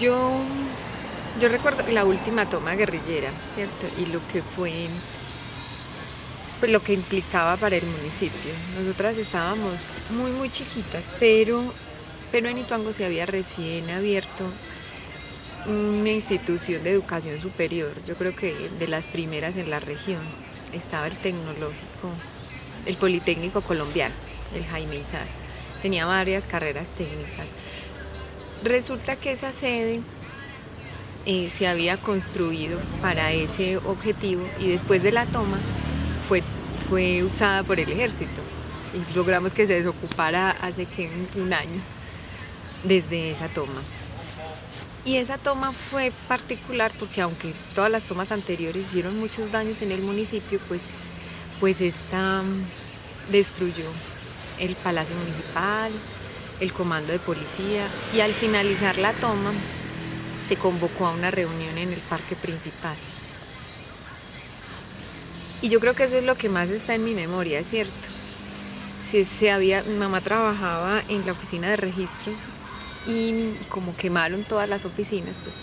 Yo, yo recuerdo la última toma guerrillera, ¿cierto? Y lo que fue, pues lo que implicaba para el municipio. Nosotras estábamos muy chiquitas, pero en Ituango se había recién abierto una institución de educación superior, yo creo que de las primeras en la región. Estaba el tecnológico, el Politécnico Colombiano, el Jaime Isas. Tenía varias carreras técnicas. Resulta que esa sede se había construido para ese objetivo y después de la toma fue, fue usada por el ejército y logramos que se desocupara hace que un año desde esa toma. Y esa toma fue particular porque aunque todas las tomas anteriores hicieron muchos daños en el municipio, pues esta destruyó el Palacio Municipal, el comando de policía, y al finalizar la toma se convocó a una reunión en el parque principal. Y yo creo que eso es lo que más está en mi memoria, ¿cierto? Mi mamá trabajaba en la oficina de registro y como quemaron todas las oficinas, pues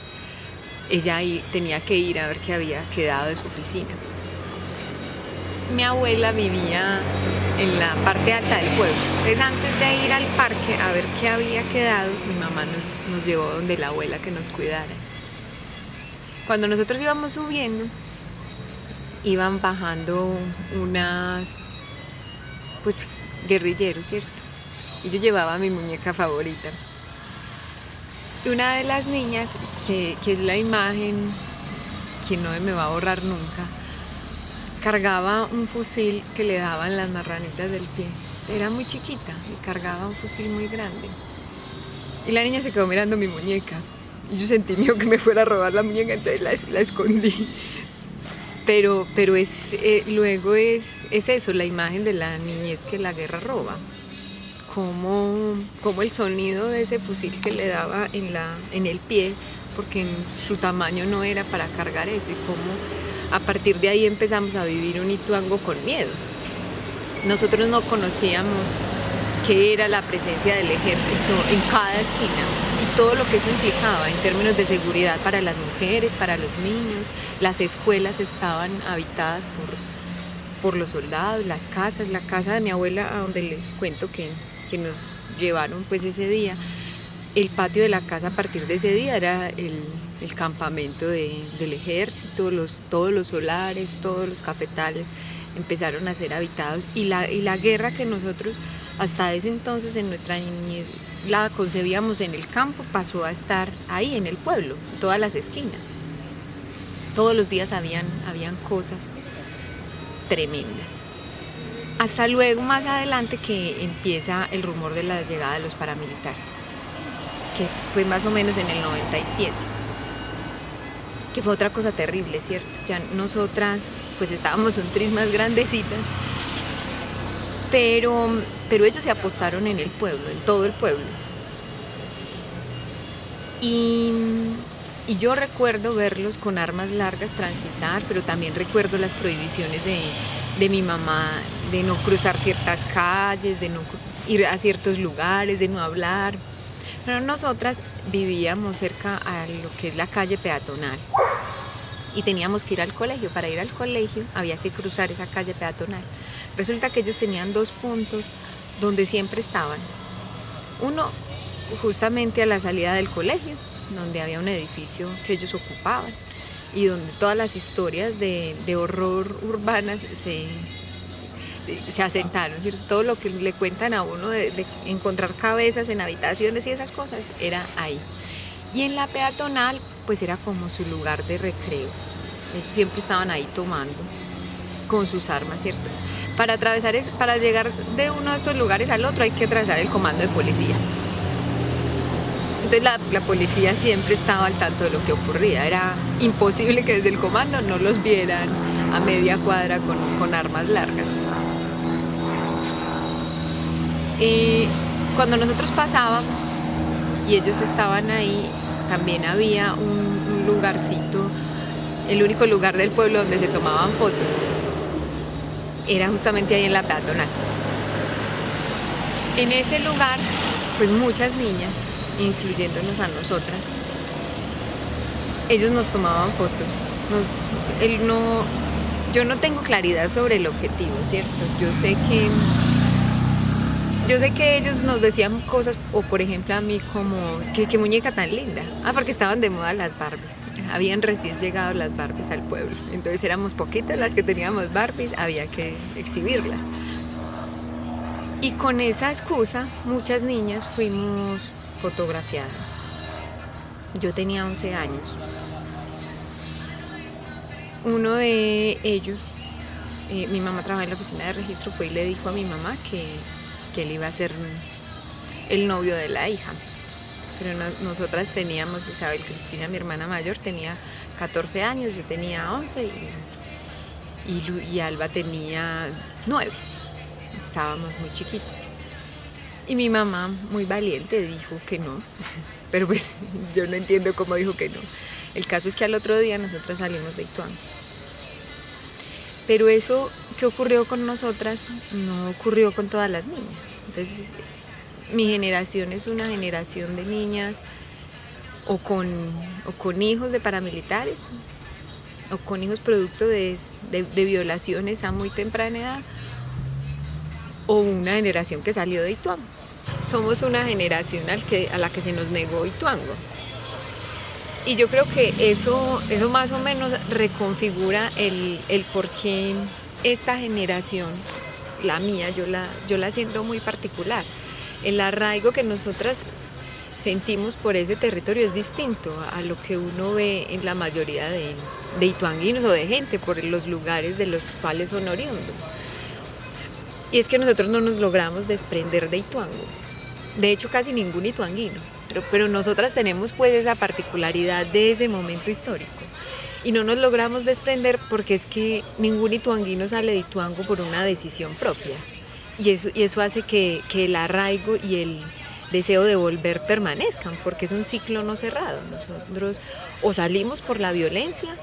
ella ahí tenía que ir a ver qué había quedado de su oficina. Mi abuela vivía en la parte alta del pueblo. Entonces antes de ir al parque a ver qué había quedado, mi mamá nos llevó donde la abuela que nos cuidara. Cuando nosotros íbamos subiendo, iban bajando pues guerrilleros, ¿cierto? Y yo llevaba mi muñeca favorita. Y una de las niñas, que es la imagen que no me va a borrar nunca, cargaba un fusil que le daban las marranitas del pie. Era muy chiquita y cargaba un fusil muy grande. Y la niña se quedó mirando mi muñeca. Y yo sentí miedo que me fuera a robar la muñeca, entonces la escondí. Pero luego es eso, la imagen de la niñez que la guerra roba. Como el sonido de ese fusil que le daba en el pie, porque su tamaño no era para cargar eso, y cómo a partir de ahí empezamos a vivir un Ituango con miedo. Nosotros no conocíamos qué era la presencia del ejército en cada esquina y todo lo que eso implicaba en términos de seguridad para las mujeres, para los niños. Las escuelas estaban habitadas por los soldados, las casas, la casa de mi abuela, a donde les cuento que nos llevaron pues ese día. El patio de la casa a partir de ese día era el campamento del ejército, todos los solares, todos los cafetales empezaron a ser habitados, y la guerra que nosotros hasta ese entonces en nuestra niñez la concebíamos en el campo, pasó a estar ahí en el pueblo, en todas las esquinas. Todos los días habían cosas tremendas. Hasta luego, más adelante, que empieza el rumor de la llegada de los paramilitares, que fue más o menos en el 97, que fue otra cosa terrible, ¿cierto? Ya nosotras pues estábamos un tris más grandecitas, pero ellos se apostaron en el pueblo, en todo el pueblo. Y yo recuerdo verlos con armas largas transitar, pero también recuerdo las prohibiciones de mi mamá de no cruzar ciertas calles, de no ir a ciertos lugares, de no hablar. Pero nosotras vivíamos cerca a lo que es la calle peatonal y teníamos que ir al colegio. Para ir al colegio había que cruzar esa calle peatonal. Resulta que ellos tenían dos puntos donde siempre estaban. Uno justamente a la salida del colegio, donde había un edificio que ellos ocupaban y donde todas las historias de horror urbanas se asentaron, ¿cierto? Todo lo que le cuentan a uno de encontrar cabezas en habitaciones y esas cosas era ahí. Y en la peatonal pues era como su lugar de recreo. Ellos siempre estaban ahí tomando con sus armas, ¿cierto? Para llegar de uno de estos lugares al otro hay que atravesar el comando de policía. Entonces la policía siempre estaba al tanto de lo que ocurría. Era imposible que desde el comando no los vieran a media cuadra con armas largas. Cuando nosotros pasábamos y ellos estaban ahí, también había un lugarcito, el único lugar del pueblo donde se tomaban fotos, era justamente ahí en la peatonal. En ese lugar, pues muchas niñas, incluyéndonos a nosotras, ellos nos tomaban fotos. Él no, yo no tengo claridad sobre el objetivo, ¿cierto? Yo sé que ellos nos decían cosas, o por ejemplo a mí como, qué muñeca tan linda. Porque estaban de moda las Barbies. Habían recién llegado las Barbies al pueblo. Entonces éramos poquitas las que teníamos Barbies, había que exhibirlas. Y con esa excusa, muchas niñas fuimos fotografiadas. Yo tenía 11 años. Uno de ellos, mi mamá trabajaba en la oficina de registro, fue y le dijo a mi mamá que él iba a ser el novio de la hija. Pero nosotras teníamos, Isabel Cristina, mi hermana mayor, tenía 14 años, yo tenía 11 y Alba tenía 9. Estábamos muy chiquitas. Y mi mamá, muy valiente, dijo que no. Pero pues yo no entiendo cómo dijo que no. El caso es que al otro día nosotras salimos de Ituango. Pero eso que ocurrió con nosotras no ocurrió con todas las niñas. Entonces, mi generación es una generación de niñas o con hijos de paramilitares o con hijos producto de violaciones a muy temprana edad, o una generación que salió de Ituango. Somos una generación a la que se nos negó Ituango. Y yo creo que eso más o menos reconfigura el por qué esta generación, la mía, yo la siento muy particular. El arraigo que nosotras sentimos por ese territorio es distinto a lo que uno ve en la mayoría de ituanguinos o de gente por los lugares de los cuales son oriundos. Y es que nosotros no nos logramos desprender de Ituango. De hecho, casi ningún ituanguino. Pero nosotras tenemos pues esa particularidad de ese momento histórico. Y no nos logramos desprender porque es que ningún ituanguino sale de Ituango por una decisión propia. Y eso hace que el arraigo y el deseo de volver permanezcan, porque es un ciclo no cerrado. Nosotros o salimos por la violencia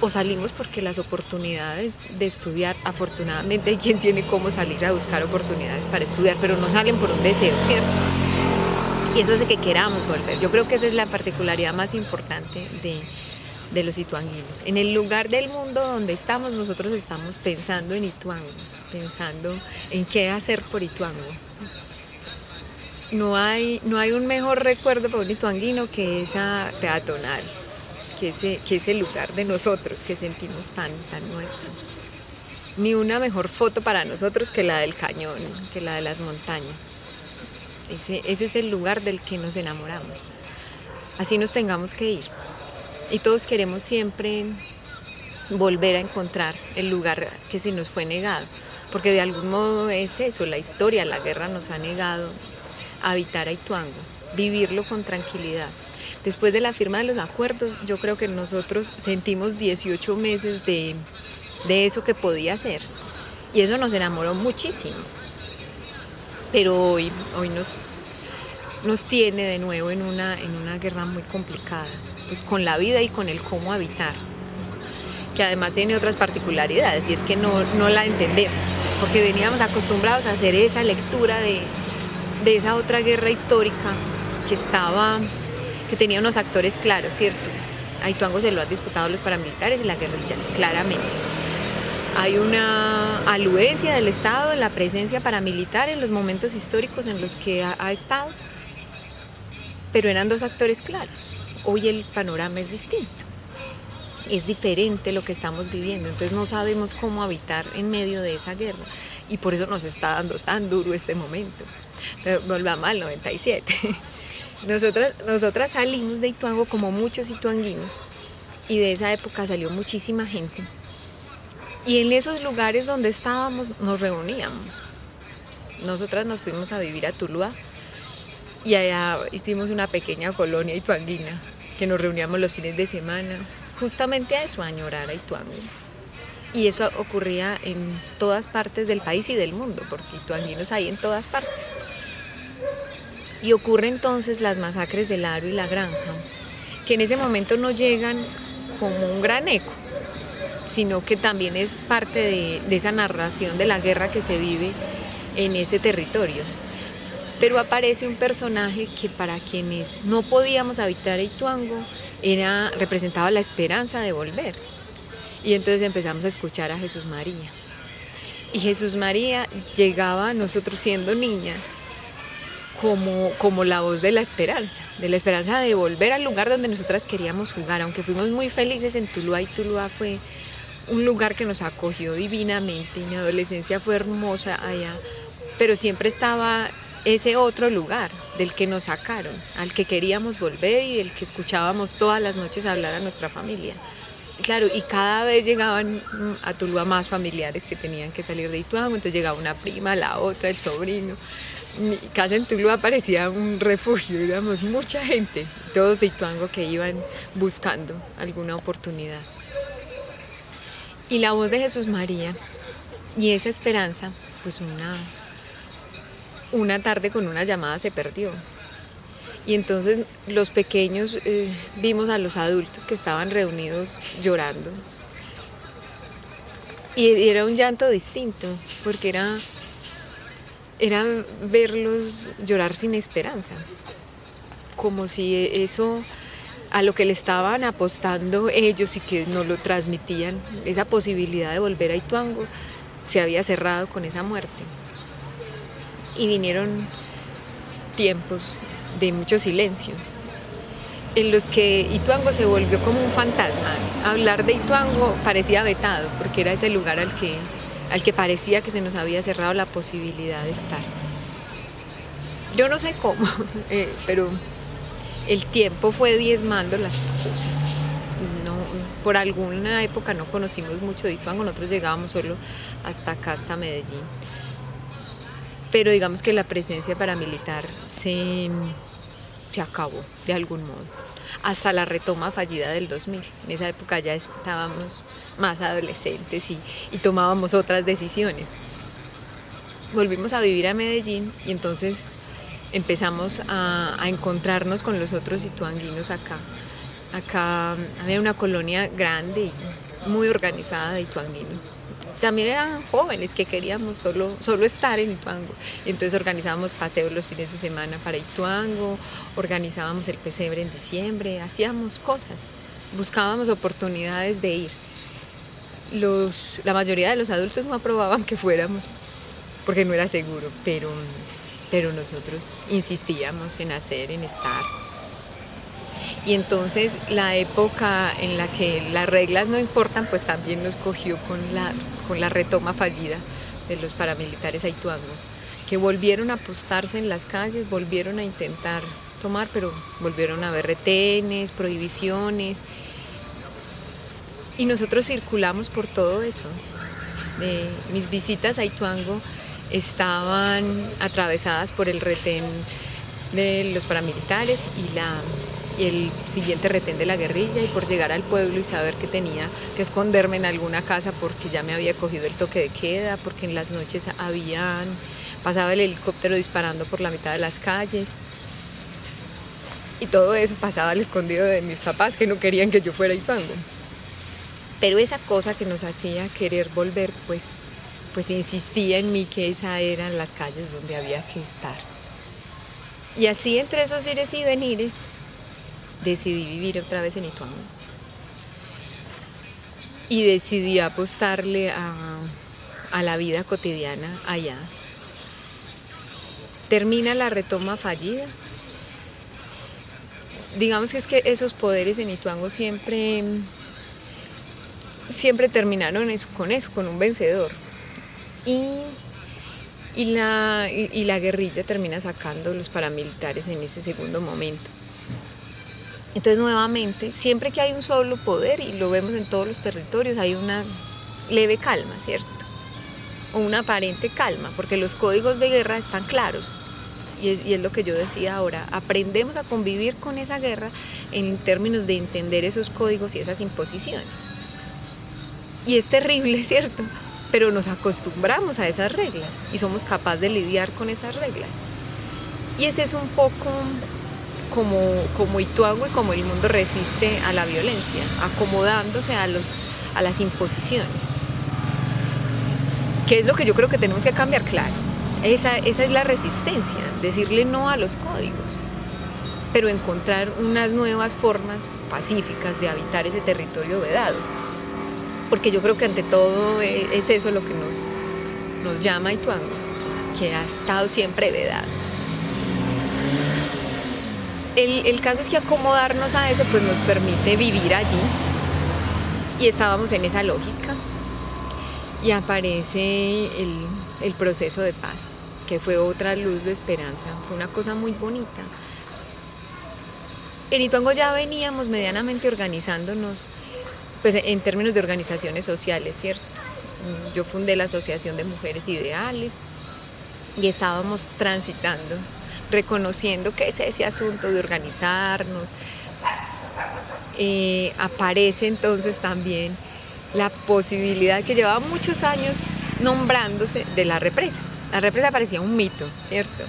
o salimos porque las oportunidades de estudiar, afortunadamente hay quien tiene cómo salir a buscar oportunidades para estudiar, pero no salen por un deseo, ¿cierto? Y eso hace que queramos volver. Yo creo que esa es la particularidad más importante de los ituanguinos. En el lugar del mundo donde estamos, nosotros estamos pensando en Ituango, pensando en qué hacer por Ituango. No hay un mejor recuerdo para un ituanguino que esa peatonal, que ese lugar de nosotros que sentimos tan nuestro. Ni una mejor foto para nosotros que la del cañón, que la de las montañas. Ese es el lugar del que nos enamoramos. Así nos tengamos que ir. Y todos queremos siempre volver a encontrar el lugar que se nos fue negado. Porque de algún modo es eso, la historia, la guerra nos ha negado a habitar a Ituango, vivirlo con tranquilidad. Después de la firma de los acuerdos, yo creo que nosotros sentimos 18 meses de eso que podía ser. Y eso nos enamoró muchísimo. Pero hoy nos tiene de nuevo en una guerra muy complicada, pues con la vida y con el cómo habitar, que además tiene otras particularidades, y es que no la entendemos, porque veníamos acostumbrados a hacer esa lectura de esa otra guerra histórica que tenía unos actores claros, ¿cierto? A Ituango se lo han disputado los paramilitares y la guerrilla, claramente. Hay una aludencia del Estado en la presencia paramilitar en los momentos históricos en los que ha estado, pero eran dos actores claros. Hoy el panorama es distinto, es diferente lo que estamos viviendo, entonces no sabemos cómo habitar en medio de esa guerra y por eso nos está dando tan duro este momento. Pero volvamos al 97. Nosotras salimos de Ituango como muchos ituanguinos y de esa época salió muchísima gente. Y en esos lugares donde estábamos nos reuníamos. Nosotras nos fuimos a vivir a Tuluá y allá hicimos una pequeña colonia ituanguina que nos reuníamos los fines de semana, justamente a eso, a añorar a Ituango. Y eso ocurría en todas partes del país y del mundo, porque ituanguinos hay en todas partes. Y ocurre entonces las masacres del Aro y la Granja, que en ese momento no llegan como un gran eco, sino que también es parte de esa narración de la guerra que se vive en ese territorio. Pero aparece un personaje que para quienes no podíamos habitar Ituango representaba la esperanza de volver. Y entonces empezamos a escuchar a Jesús María. Y Jesús María llegaba a nosotros siendo niñas como la voz de la esperanza de volver al lugar donde nosotras queríamos jugar, aunque fuimos muy felices en Tuluá, y Tuluá fue un lugar que nos acogió divinamente, y mi adolescencia fue hermosa allá, pero siempre estaba ese otro lugar del que nos sacaron, al que queríamos volver y del que escuchábamos todas las noches hablar a nuestra familia. Claro, y cada vez llegaban a Tuluá más familiares que tenían que salir de Ituango, entonces llegaba una prima, la otra, el sobrino. Mi casa en Tuluá parecía un refugio, éramos mucha gente, todos de Ituango que iban buscando alguna oportunidad. Y la voz de Jesús María y esa esperanza, pues una tarde con una llamada se perdió. Y entonces los pequeños vimos a los adultos que estaban reunidos llorando. Y era un llanto distinto, porque era verlos llorar sin esperanza, como si eso a lo que le estaban apostando ellos y que nos lo transmitían, esa posibilidad de volver a Ituango, se había cerrado con esa muerte. Y vinieron tiempos de mucho silencio, en los que Ituango se volvió como un fantasma. Hablar de Ituango parecía vetado, porque era ese lugar al que parecía que se nos había cerrado la posibilidad de estar. Yo no sé cómo, pero el tiempo fue diezmando las cosas. No, por alguna época no conocimos mucho de Ituango, nosotros llegábamos solo hasta acá, hasta Medellín. Pero digamos que la presencia paramilitar se acabó de algún modo, hasta la retoma fallida del 2000. En esa época ya estábamos más adolescentes y tomábamos otras decisiones. Volvimos a vivir a Medellín y entonces empezamos a encontrarnos con los otros ituanguinos acá. Acá había una colonia grande y muy organizada de ituanguinos. También eran jóvenes que queríamos solo estar en Ituango. Y entonces organizábamos paseos los fines de semana para Ituango, organizábamos el pesebre en diciembre, hacíamos cosas, buscábamos oportunidades de ir. La mayoría de los adultos no aprobaban que fuéramos porque no era seguro, pero nosotros insistíamos en hacer, en estar. Y entonces la época en la que las reglas no importan, pues también nos cogió con la retoma fallida de los paramilitares a Ituango, que volvieron a apostarse en las calles, volvieron a intentar tomar, pero volvieron a haber retenes, prohibiciones. Y nosotros circulamos por todo eso. Mis visitas a Ituango estaban atravesadas por el retén de los paramilitares y el siguiente retén de la guerrilla, y por llegar al pueblo y saber que tenía que esconderme en alguna casa porque ya me había cogido el toque de queda, porque en las noches pasaba el helicóptero disparando por la mitad de las calles, y todo eso pasaba al escondido de mis papás, que no querían que yo fuera a Ituango. Pero esa cosa que nos hacía querer volver, pues insistía en mí que esas eran las calles donde había que estar. Y así, entre esos ires y venires, decidí vivir otra vez en Ituango. Y decidí apostarle a la vida cotidiana allá. Termina la retoma fallida. Digamos que es que esos poderes en Ituango siempre terminaron con un vencedor. Y la guerrilla termina sacando los paramilitares en ese segundo momento. Entonces, nuevamente, siempre que hay un solo poder, y lo vemos en todos los territorios, hay una leve calma, ¿cierto? O una aparente calma, porque los códigos de guerra están claros. Y es lo que yo decía ahora, aprendemos a convivir con esa guerra en términos de entender esos códigos y esas imposiciones. Y es terrible, ¿cierto? Pero nos acostumbramos a esas reglas y somos capaces de lidiar con esas reglas. Y ese es un poco como Ituango y como el mundo resiste a la violencia, acomodándose a las imposiciones. ¿Qué es lo que yo creo que tenemos que cambiar? Claro, esa es la resistencia, decirle no a los códigos. pero encontrar unas nuevas formas pacíficas de habitar ese territorio vedado. Porque yo creo que ante todo es eso lo que nos llama a Ituango, que ha estado siempre vedado. El caso es que acomodarnos a eso pues nos permite vivir allí, y estábamos en esa lógica, y aparece el proceso de paz, que fue otra luz de esperanza, fue una cosa muy bonita. En Ituango ya veníamos medianamente organizándonos, pues en términos de organizaciones sociales, ¿cierto? Yo fundé la Asociación de Mujeres Ideales y estábamos transitando, reconociendo que es ese asunto de organizarnos. Aparece entonces también la posibilidad que llevaba muchos años nombrándose de la represa. La represa parecía un mito, ¿cierto?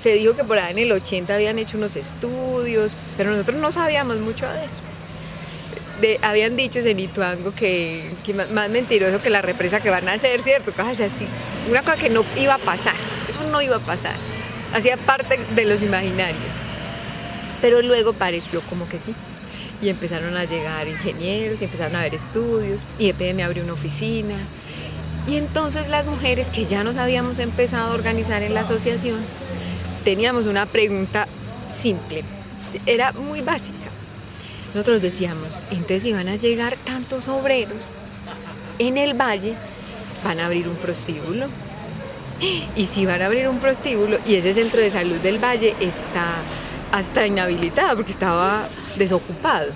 Se dijo que por ahí en el 80 habían hecho unos estudios, pero nosotros no sabíamos mucho de eso. Habían dicho en Ituango que más mentiroso que la represa que van a hacer, ¿cierto? Cosas así. Una cosa que no iba a pasar, eso no iba a pasar. Hacía parte de los imaginarios. Pero luego pareció como que sí. Y empezaron a llegar ingenieros, y empezaron a haber estudios, y EPM abrió una oficina. Y entonces las mujeres que ya nos habíamos empezado a organizar en la asociación, teníamos una pregunta simple, era muy básica. Nosotros decíamos, entonces si van a llegar tantos obreros en el valle, van a abrir un prostíbulo. Y si van a abrir un prostíbulo, y ese centro de salud del valle está hasta inhabilitado porque estaba desocupado.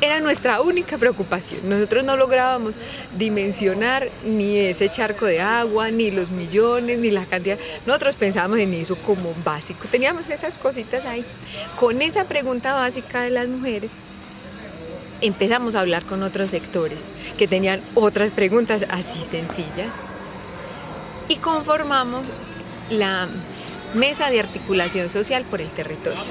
Era nuestra única preocupación. Nosotros no lográbamos dimensionar ni ese charco de agua, ni los millones, ni la cantidad. Nosotros pensábamos en eso como básico. Teníamos esas cositas ahí. Con esa pregunta básica de las mujeres, empezamos a hablar con otros sectores que tenían otras preguntas así sencillas. Y conformamos la Mesa de Articulación Social por el Territorio.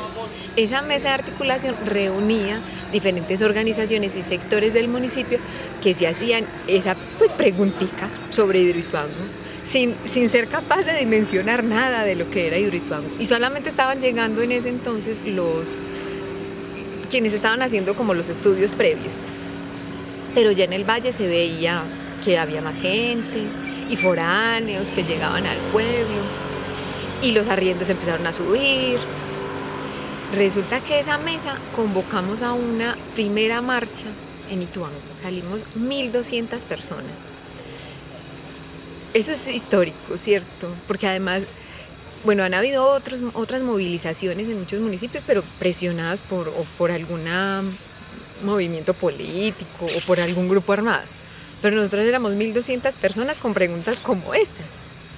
Esa mesa de articulación reunía diferentes organizaciones y sectores del municipio que se hacían esas preguntitas sobre Hidroituango, sin ser capaz de dimensionar nada de lo que era Hidroituango. Y solamente estaban llegando en ese entonces quienes estaban haciendo como los estudios previos. Pero ya en el valle se veía que había más gente y foráneos que llegaban al pueblo. Y los arriendos empezaron a subir. Resulta que esa mesa convocamos a una primera marcha en Ituango. Salimos 1.200 personas. Eso es histórico, ¿cierto? Porque además, han habido otras movilizaciones en muchos municipios, pero presionadas por algún movimiento político o por algún grupo armado. Pero nosotros éramos 1.200 personas con preguntas como esta.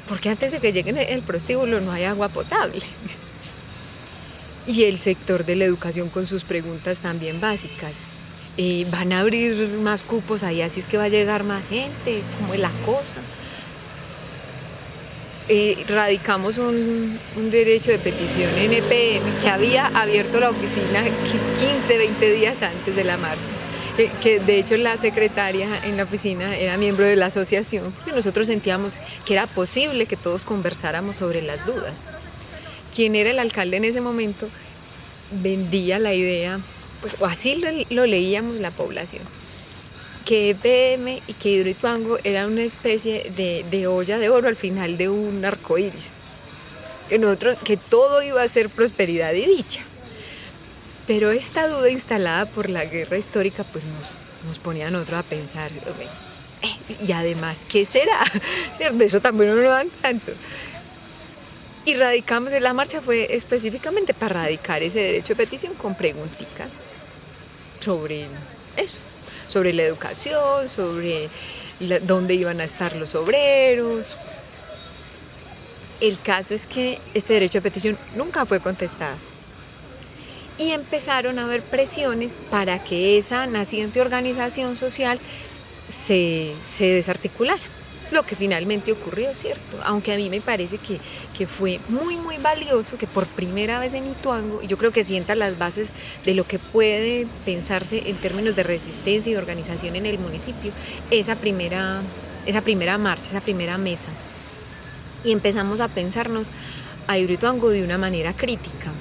Porque antes de que lleguen el prostíbulo no hay agua potable. Y el sector de la educación con sus preguntas también básicas. ¿Van a abrir más cupos ahí? Así es que va a llegar más gente. ¿Cómo es la cosa? Radicamos un derecho de petición en EPM que había abierto la oficina 15, 20 días antes de la marcha. Que de hecho la secretaria en la oficina era miembro de la asociación, porque nosotros sentíamos que era posible que todos conversáramos sobre las dudas. Quien era el alcalde en ese momento vendía la idea, o así lo leíamos la población, que EPM y que Hidroituango era una especie de olla de oro al final de un arco iris. Que todo iba a ser prosperidad y dicha. Pero esta duda instalada por la guerra histórica nos ponía a nosotros a pensar, y además, ¿qué será? De eso también no lo dan tanto. Y radicamos, en la marcha fue específicamente para radicar ese derecho de petición con preguntitas sobre eso, sobre la educación, sobre dónde iban a estar los obreros. El caso es que este derecho de petición nunca fue contestado. Y empezaron a haber presiones para que esa naciente organización social se desarticulara. Lo que finalmente ocurrió, ¿cierto? Aunque a mí me parece que fue muy, muy valioso que por primera vez en Ituango, y yo creo que sienta las bases de lo que puede pensarse en términos de resistencia y de organización en el municipio, esa primera marcha, esa primera mesa. Y empezamos a pensarnos a Hidroituango de una manera crítica.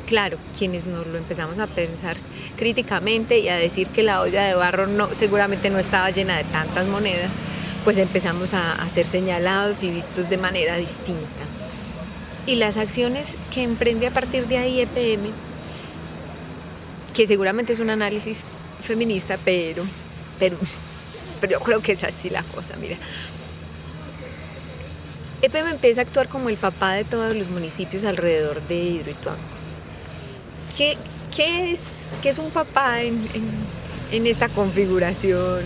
claro, quienes nos lo empezamos a pensar críticamente y a decir que la olla de barro seguramente no estaba llena de tantas monedas, pues empezamos a ser señalados y vistos de manera distinta. Y las acciones que emprende a partir de ahí EPM, que seguramente es un análisis feminista, pero yo creo que es así la cosa, mira. EPM empieza a actuar como el papá de todos los municipios alrededor de Hidroituango. ¿Qué es un papá en esta configuración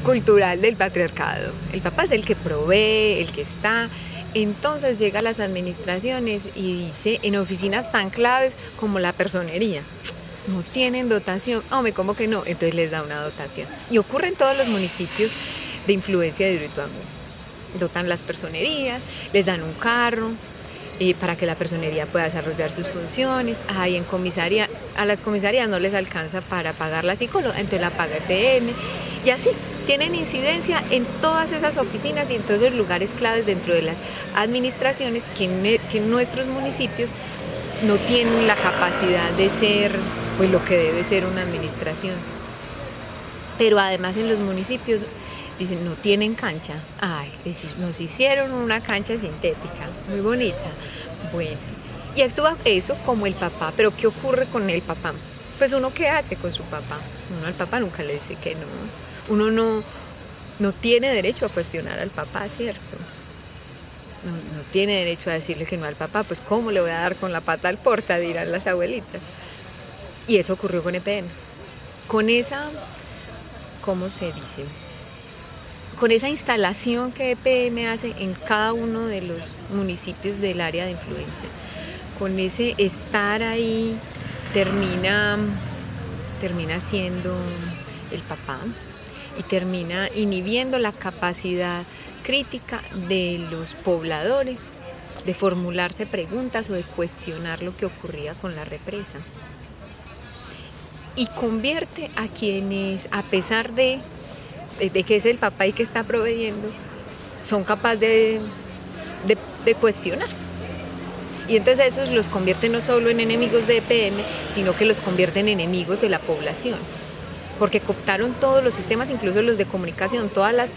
cultural del patriarcado? El papá es el que provee, el que está. Entonces llega a las administraciones y dice, en oficinas tan claves como la personería, no tienen dotación. Hombre, ¿cómo que no? Entonces les da una dotación. Y ocurre en todos los municipios de influencia de Hidroituango. Dotan las personerías, les dan un carro para que la personería pueda desarrollar sus funciones. Ahí en comisaría, a las comisarías no les alcanza para pagar la psicóloga, entonces la paga EPM. Y así tienen incidencia en todas esas oficinas y en todos los lugares claves dentro de las administraciones que en nuestros municipios no tienen la capacidad de ser pues lo que debe ser una administración. Pero además en los municipios dicen, no tienen cancha. Ay, nos hicieron una cancha sintética, muy bonita. Bueno, y actúa eso como el papá. Pero ¿qué ocurre con el papá? Pues uno, ¿qué hace con su papá? Uno al papá nunca le dice que no. Uno no tiene derecho a cuestionar al papá, ¿cierto? No tiene derecho a decirle que no al papá. Pues ¿cómo le voy a dar con la pata al porta? Dirán las abuelitas. Y eso ocurrió con EPM. Con esa, ¿cómo se dice? Con esa instalación que EPM hace en cada uno de los municipios del área de influencia, con ese estar ahí, termina siendo el papá y termina inhibiendo la capacidad crítica de los pobladores de formularse preguntas o de cuestionar lo que ocurría con la represa. Y convierte a quienes, a pesar de que es el papá y que está proveyendo, son capaces de cuestionar. Y entonces esos los convierte no solo en enemigos de EPM, sino que los convierte en enemigos de la población. Porque cooptaron todos los sistemas, incluso los de comunicación, todas las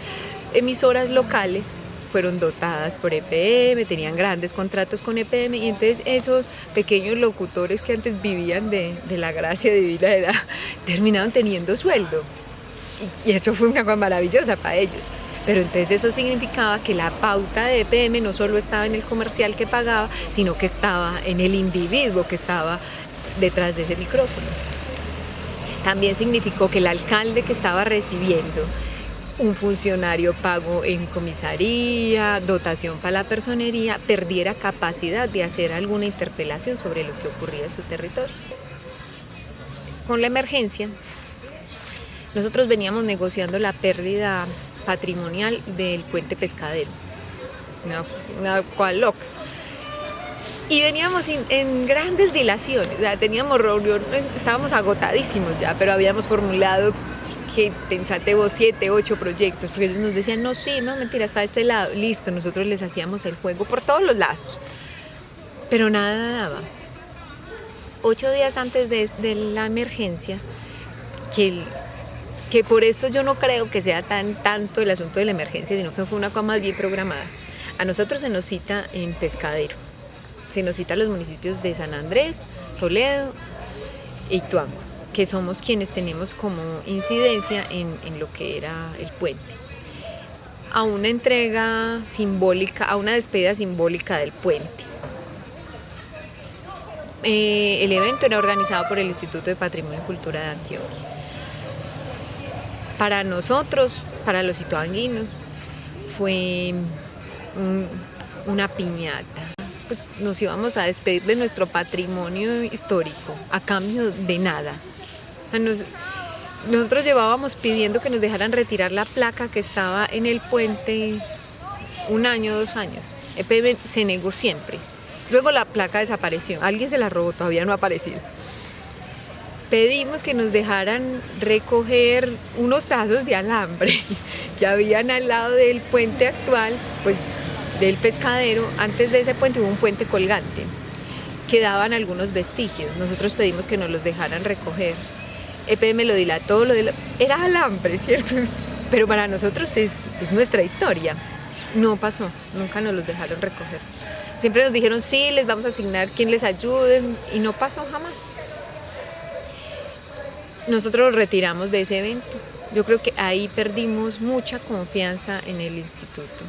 emisoras locales fueron dotadas por EPM, tenían grandes contratos con EPM, y entonces esos pequeños locutores que antes vivían de la gracia divina terminaron teniendo sueldo. Y eso fue una cosa maravillosa para ellos. Pero entonces eso significaba que la pauta de EPM no solo estaba en el comercial que pagaba, sino que estaba en el individuo que estaba detrás de ese micrófono. También significó que el alcalde que estaba recibiendo un funcionario pago en comisaría, dotación para la personería, perdiera capacidad de hacer alguna interpelación sobre lo que ocurría en su territorio. Con la emergencia, nosotros veníamos negociando la pérdida patrimonial del puente Pescadero, una cual loca. Y veníamos en grandes dilaciones, o sea, teníamos reuniones, estábamos agotadísimos ya, pero habíamos formulado que pensate vos 7, 8 proyectos, porque ellos nos decían, no, sí, no, mentiras, para este lado, listo, nosotros les hacíamos el juego por todos los lados, pero nada daba. 8 días antes de la emergencia, que por esto yo no creo que sea tanto el asunto de la emergencia, sino que fue una cosa más bien programada. A nosotros se nos cita en Pescadero, se nos cita a los municipios de San Andrés, Toledo e Ituango, que somos quienes tenemos como incidencia en lo que era el puente, a una entrega simbólica, a una despedida simbólica del puente. El evento era organizado por el Instituto de Patrimonio y Cultura de Antioquia. Para nosotros, para los ituanguinos, fue una piñata. Pues nos íbamos a despedir de nuestro patrimonio histórico a cambio de nada. Nosotros llevábamos pidiendo que nos dejaran retirar la placa que estaba en el puente 1 año, 2 años. EPM se negó siempre. Luego la placa desapareció. Alguien se la robó, todavía no ha aparecido. Pedimos que nos dejaran recoger unos pedazos de alambre que habían al lado del puente actual, pues del Pescadero. Antes de ese puente hubo un puente colgante quedaban algunos vestigios. Nosotros pedimos que nos los dejaran recoger. EPM lo dilató, era alambre, ¿cierto? Pero para nosotros es nuestra historia. No pasó, nunca nos los dejaron recoger. Siempre nos dijeron, sí, les vamos a asignar quien les ayude, y no pasó jamás. Nosotros nos retiramos de ese evento. Yo creo que ahí perdimos mucha confianza en el instituto.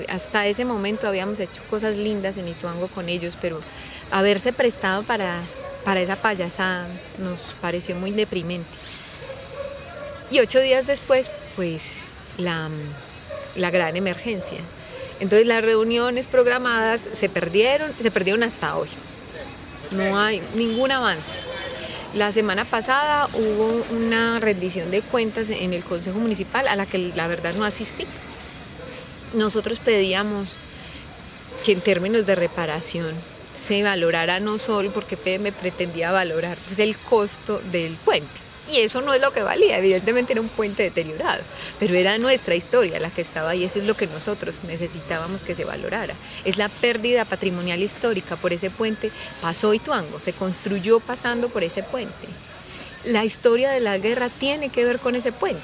Hasta ese momento habíamos hecho cosas lindas en Ituango con ellos, pero haberse prestado para esa payasada nos pareció muy deprimente. Y 8 días después, pues, la gran emergencia. Entonces las reuniones programadas se perdieron hasta hoy. No hay ningún avance. La semana pasada hubo una rendición de cuentas en el Consejo Municipal a la que la verdad no asistí. Nosotros pedíamos que en términos de reparación se valorara no solo porque EPM pretendía valorar pues, el costo del puente. Y eso no es lo que valía, evidentemente era un puente deteriorado, pero era nuestra historia la que estaba ahí, eso es lo que nosotros necesitábamos que se valorara. Es la pérdida patrimonial histórica por ese puente, pasó Ituango, se construyó pasando por ese puente. La historia de la guerra tiene que ver con ese puente.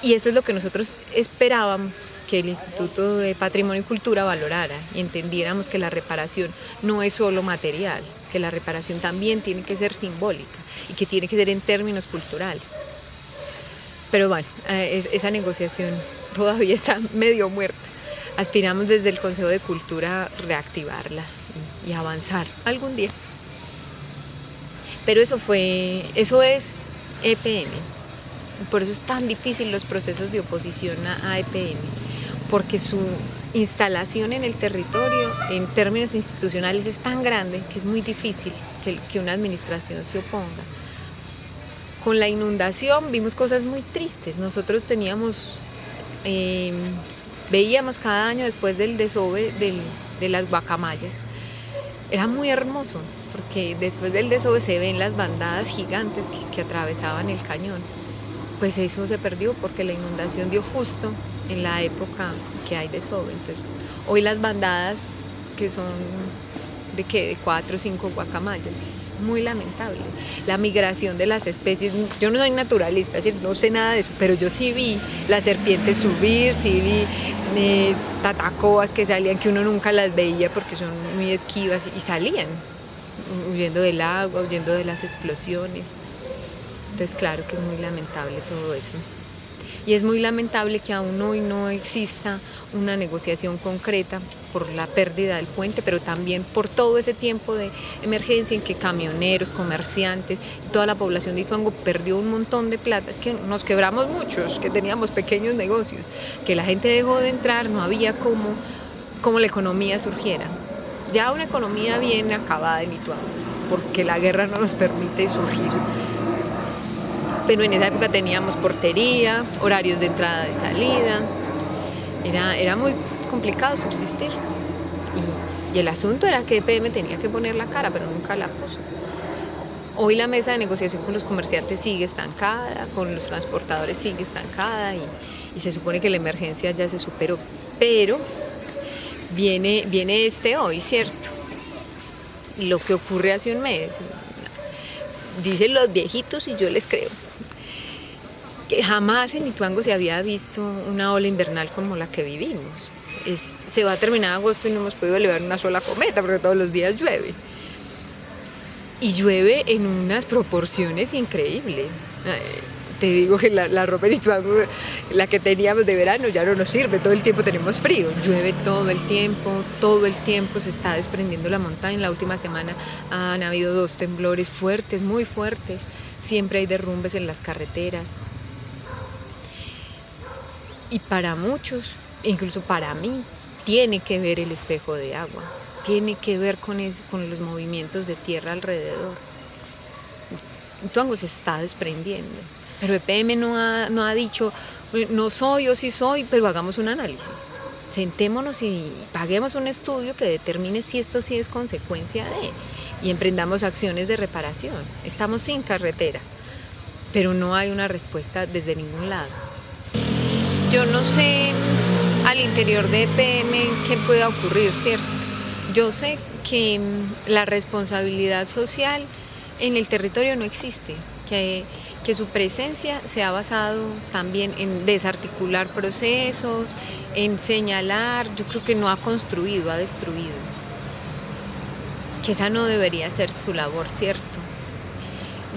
Y eso es lo que nosotros esperábamos que el Instituto de Patrimonio y Cultura valorara y entendiéramos que la reparación no es solo material, que la reparación también tiene que ser simbólica y que tiene que ser en términos culturales. Pero bueno, esa negociación todavía está medio muerta. Aspiramos desde el Consejo de Cultura reactivarla y avanzar algún día. Pero eso es EPM. Por eso es tan difícil los procesos de oposición a EPM, porque su instalación en el territorio en términos institucionales es tan grande que es muy difícil que una administración se oponga. Con la inundación vimos cosas muy tristes. Nosotros veíamos cada año después del desove de las guacamayas. Era muy hermoso porque después del desove se ven las bandadas gigantes que atravesaban el cañón. Pues eso se perdió porque la inundación dio justo en la época que hay desove. Entonces, hoy las bandadas que son de 4 o 5 guacamayas, es muy lamentable. La migración de las especies, yo no soy naturalista, es decir, no sé nada de eso, pero yo sí vi las serpientes subir, sí vi tatacoas que salían, que uno nunca las veía porque son muy esquivas y salían, huyendo del agua, huyendo de las explosiones. Entonces, claro que es muy lamentable todo eso. Y es muy lamentable que aún hoy no exista una negociación concreta por la pérdida del puente, pero también por todo ese tiempo de emergencia en que camioneros, comerciantes y toda la población de Ituango perdió un montón de plata. Es que nos quebramos muchos, que teníamos pequeños negocios, que la gente dejó de entrar, no había cómo la economía surgiera. Ya una economía bien acabada en Ituango, porque la guerra no nos permite surgir. Pero en esa época teníamos portería, horarios de entrada y salida, era muy complicado subsistir. Y el asunto era que EPM tenía que poner la cara, pero nunca la puso. Hoy la mesa de negociación con los comerciantes sigue estancada, con los transportadores sigue estancada y se supone que la emergencia ya se superó. Pero viene hoy, ¿cierto? Lo que ocurre hace un mes, dicen los viejitos y yo les creo. Que jamás en Ituango se había visto una ola invernal como la que vivimos. Se va a terminar agosto y no hemos podido elevar una sola cometa porque todos los días llueve. Y llueve en unas proporciones increíbles. Te digo que la ropa en Ituango, la que teníamos de verano, ya no nos sirve, todo el tiempo tenemos frío. Llueve todo el tiempo se está desprendiendo la montaña. La última semana han habido 2 temblores fuertes, muy fuertes. Siempre hay derrumbes en las carreteras. Y para muchos, incluso para mí, tiene que ver el espejo de agua, tiene que ver con los movimientos de tierra alrededor. Ituango se está desprendiendo, pero EPM no ha dicho, no soy o sí soy, pero hagamos un análisis. Sentémonos y paguemos un estudio que determine si esto sí es consecuencia y emprendamos acciones de reparación. Estamos sin carretera, pero no hay una respuesta desde ningún lado. Yo no sé al interior de EPM qué pueda ocurrir, ¿cierto? Yo sé que la responsabilidad social en el territorio no existe, que su presencia se ha basado también en desarticular procesos, en señalar. Yo creo que no ha construido, ha destruido. Que esa no debería ser su labor, ¿cierto?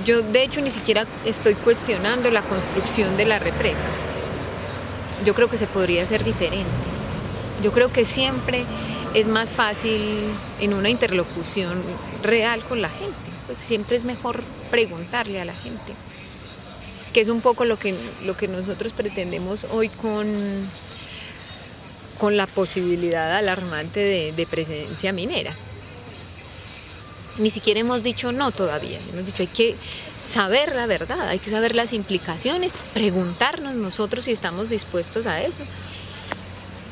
Yo de hecho ni siquiera estoy cuestionando la construcción de la represa. Yo creo que se podría hacer diferente. Yo creo que siempre es más fácil en una interlocución real con la gente. Pues siempre es mejor preguntarle a la gente, que es un poco lo que nosotros pretendemos hoy con la posibilidad alarmante de presencia minera. Ni siquiera hemos dicho no todavía, hemos dicho hay que saber la verdad, hay que saber las implicaciones, preguntarnos nosotros si estamos dispuestos a eso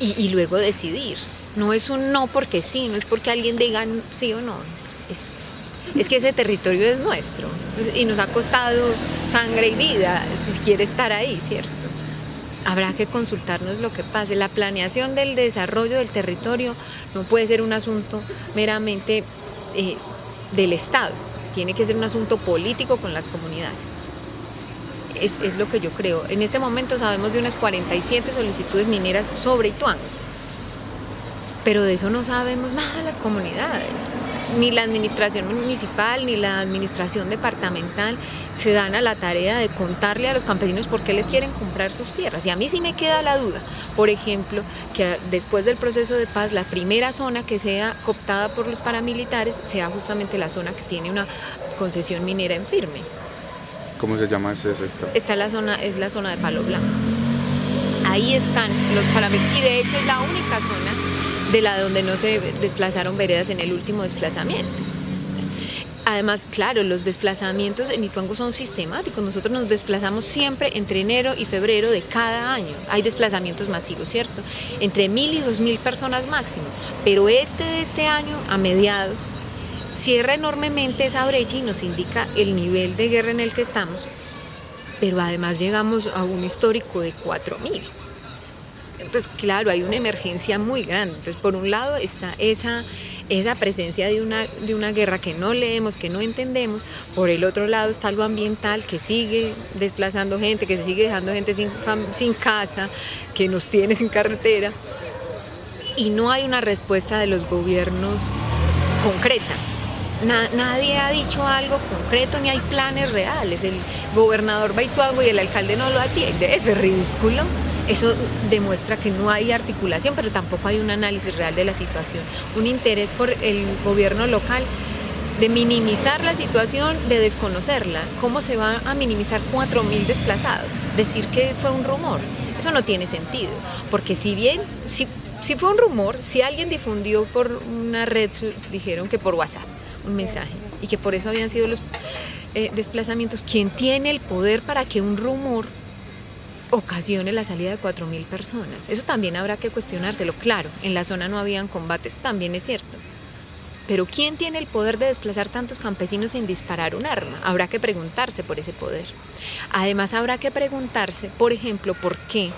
y luego decidir. No es un no porque sí, no es porque alguien diga sí o no, es que ese territorio es nuestro y nos ha costado sangre y vida si quiere estar ahí, ¿cierto? Habrá que consultarnos lo que pase. La planeación del desarrollo del territorio no puede ser un asunto meramente del Estado, tiene que ser un asunto político con las comunidades. Es lo que yo creo. En este momento sabemos de unas 47 solicitudes mineras sobre Ituango, pero de eso no sabemos nada las comunidades. Ni la administración municipal ni la administración departamental se dan a la tarea de contarle a los campesinos por qué les quieren comprar sus tierras. Y a mí sí me queda la duda, por ejemplo, que después del proceso de paz la primera zona que sea cooptada por los paramilitares sea justamente la zona que tiene una concesión minera en firme. ¿Cómo se llama ese sector? Es la zona de Palo Blanco. Ahí están los paramilitares y de hecho es la única zona de la donde no se desplazaron veredas en el último desplazamiento. Además, claro, los desplazamientos en Ituango son sistemáticos. Nosotros nos desplazamos siempre entre enero y febrero de cada año. Hay desplazamientos masivos, ¿cierto? Entre 1.000 y 2.000 personas máximo. Pero de este año, a mediados, cierra enormemente esa brecha y nos indica el nivel de guerra en el que estamos. Pero además llegamos a un histórico de 4.000. Entonces, claro, hay una emergencia muy grande. Entonces, por un lado está esa presencia de una guerra que no leemos, que no entendemos. Por el otro lado está lo ambiental, que sigue desplazando gente, que se sigue dejando gente sin casa, que nos tiene sin carretera. Y no hay una respuesta de los gobiernos concreta. Nadie ha dicho algo concreto, ni hay planes reales. El gobernador va a Ituango y el alcalde no lo atiende. Eso es ridículo. Eso demuestra que no hay articulación, pero tampoco hay un análisis real de la situación. Un interés por el gobierno local de minimizar la situación, de desconocerla. ¿Cómo se va a minimizar 4.000 desplazados? Decir que fue un rumor, eso no tiene sentido. Porque si fue un rumor, si alguien difundió por una red, dijeron que por WhatsApp, un mensaje, y que por eso habían sido los desplazamientos, ¿quién tiene el poder para que un rumor ocasione la salida de 4.000 personas? Eso también habrá que cuestionárselo. Claro, en la zona no habían combates, también es cierto. Pero ¿quién tiene el poder de desplazar tantos campesinos sin disparar un arma? Habrá que preguntarse por ese poder. Además, habrá que preguntarse, por ejemplo, por qué